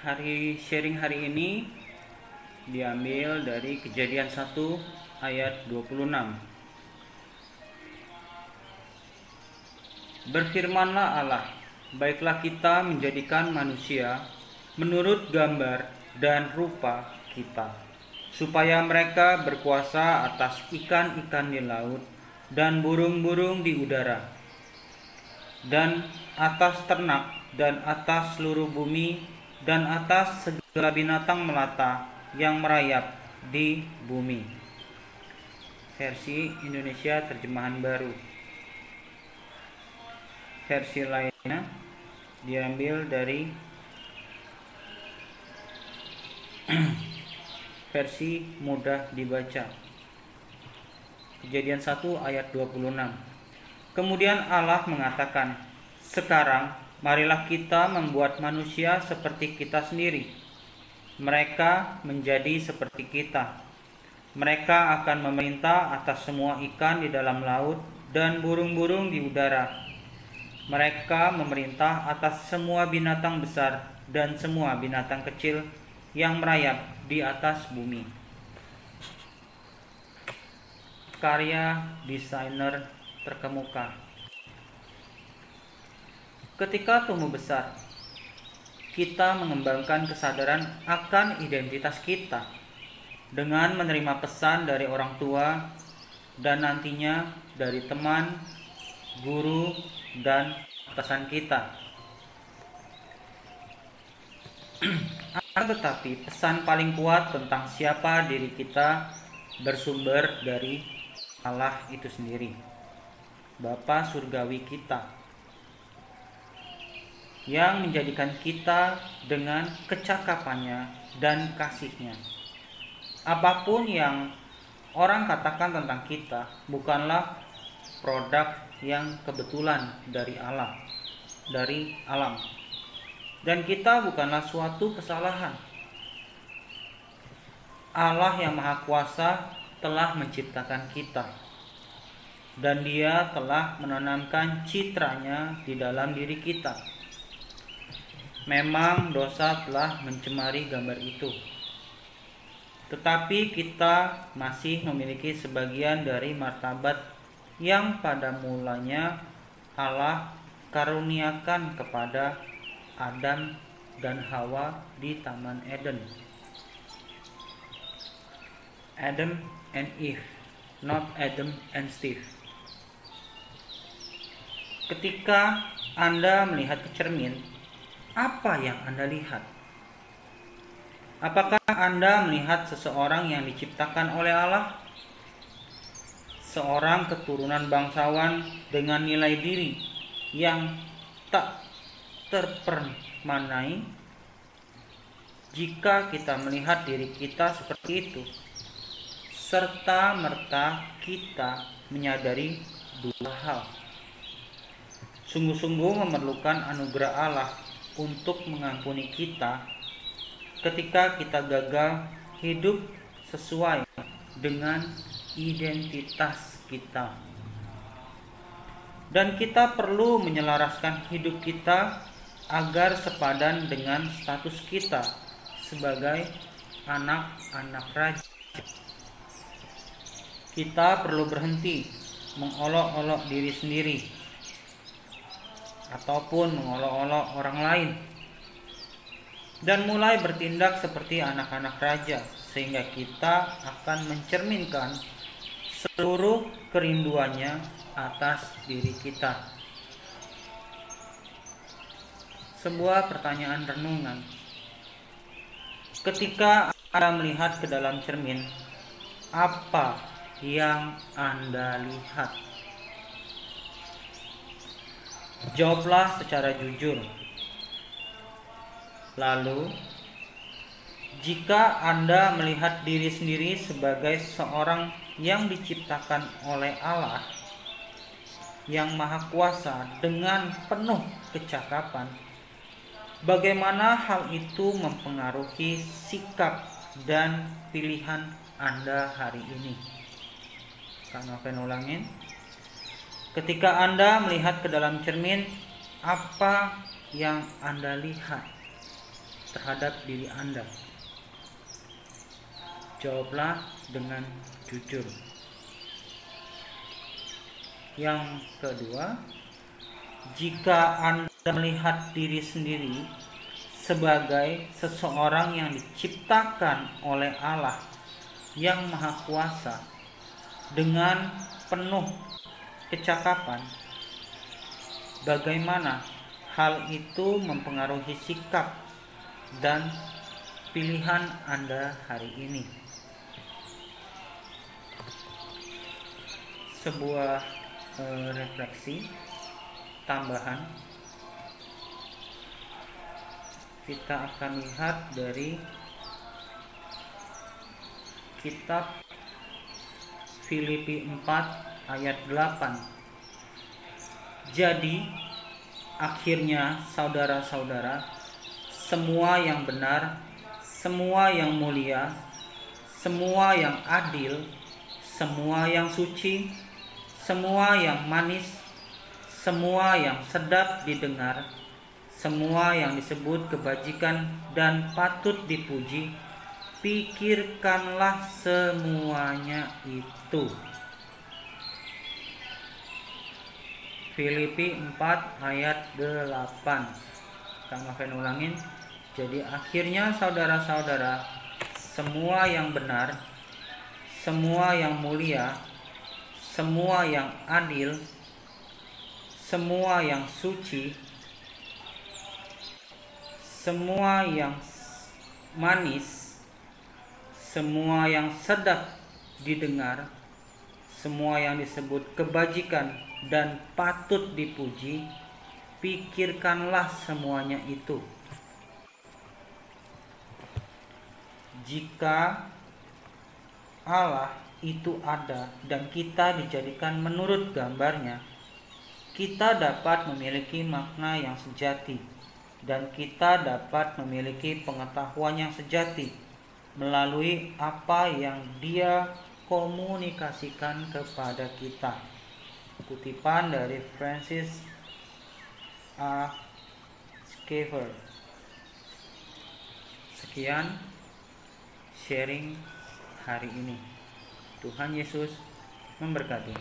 Sharing hari ini diambil dari Kejadian 1 ayat 26. Berfirmanlah Allah, baiklah kita menjadikan manusia menurut gambar dan rupa kita, supaya mereka berkuasa atas ikan-ikan di laut dan burung-burung di udara, dan atas ternak, dan atas seluruh bumi, dan atas segala binatang melata yang merayap di bumi. Versi Indonesia Terjemahan Baru. Versi lainnya diambil dari versi mudah dibaca. Kejadian 1 ayat 26. Kemudian Allah mengatakan, sekarang marilah kita membuat manusia seperti kita sendiri. Mereka menjadi seperti kita. Mereka akan memerintah atas semua ikan di dalam laut dan burung-burung di udara. Mereka memerintah atas semua binatang besar dan semua binatang kecil yang merayap di atas bumi. Karya desainer terkemuka. Ketika tumbuh besar, kita mengembangkan kesadaran akan identitas kita dengan menerima pesan dari orang tua dan nantinya dari teman, guru, dan atasan kita. Tetapi pesan paling kuat tentang siapa diri kita bersumber dari Allah itu sendiri, Bapa Surgawi kita, yang menjadikan kita dengan kecakapannya dan kasihnya. Apapun yang orang katakan tentang kita bukanlah produk yang kebetulan dari Allah, dari alam. Dan kita bukanlah suatu kesalahan. Allah yang Maha Kuasa telah menciptakan kita, dan Dia telah menanamkan citranya di dalam diri kita. Memang dosa telah mencemari gambar itu, tetapi kita masih memiliki sebagian dari martabat yang pada mulanya Allah karuniakan kepada Adam dan Hawa di Taman Eden. Adam and Eve, not Adam and Steve. Ketika Anda melihat ke cermin, apa yang Anda lihat? Apakah Anda melihat seseorang yang diciptakan oleh Allah? Seorang keturunan bangsawan dengan nilai diri yang tak terpermanai? Jika kita melihat diri kita seperti itu, serta merta kita menyadari dua hal. Sungguh-sungguh memerlukan anugerah Allah untuk mengampuni kita ketika kita gagal hidup sesuai dengan identitas kita. Dan kita perlu menyelaraskan hidup kita agar sepadan dengan status kita sebagai anak-anak raja. Kita perlu berhenti mengolok-olok diri sendiri ataupun mengolok-olok orang lain, dan mulai bertindak seperti anak-anak raja, sehingga kita akan mencerminkan seluruh kerinduannya atas diri kita. Sebuah pertanyaan renungan. Ketika Anda melihat ke dalam cermin, apa yang Anda lihat? Jawablah secara jujur. Lalu, jika Anda melihat diri sendiri sebagai seorang yang diciptakan oleh Allah yang Maha Kuasa dengan penuh kecakapan, bagaimana hal itu mempengaruhi sikap dan pilihan Anda hari ini? Kak Noven ulangin. Ketika Anda melihat ke dalam cermin, apa yang Anda lihat? terhadap diri Anda? Jawablah dengan jujur. Yang kedua, jika Anda melihat diri sendiri sebagai seseorang yang diciptakan oleh Allah yang Maha Kuasa dengan penuh kecakapan, bagaimana hal itu mempengaruhi sikap dan pilihan Anda hari ini? Sebuah refleksi tambahan, kita akan lihat dari kitab Filipi 4 ayat 8. Jadi akhirnya saudara-saudara, semua yang benar, semua yang mulia, semua yang adil, semua yang suci, semua yang manis, semua yang sedap didengar, semua yang disebut kebajikan dan patut dipuji, pikirkanlah semuanya itu. Filipi 4 ayat 8. Kang Maven ulangin. Jadi akhirnya saudara-saudara, semua yang benar, semua yang mulia, semua yang adil, semua yang suci, semua yang manis, semua yang sedap didengar, semua yang disebut kebajikan dan patut dipuji, pikirkanlah semuanya itu. Jika Allah itu ada dan kita dijadikan menurut gambarnya, kita dapat memiliki makna yang sejati dan kita dapat memiliki pengetahuan yang sejati melalui apa yang Dia komunikasikan kepada kita. Kutipan dari Francis A. Schaeffer. Sekian sharing hari ini. Tuhan Yesus memberkati.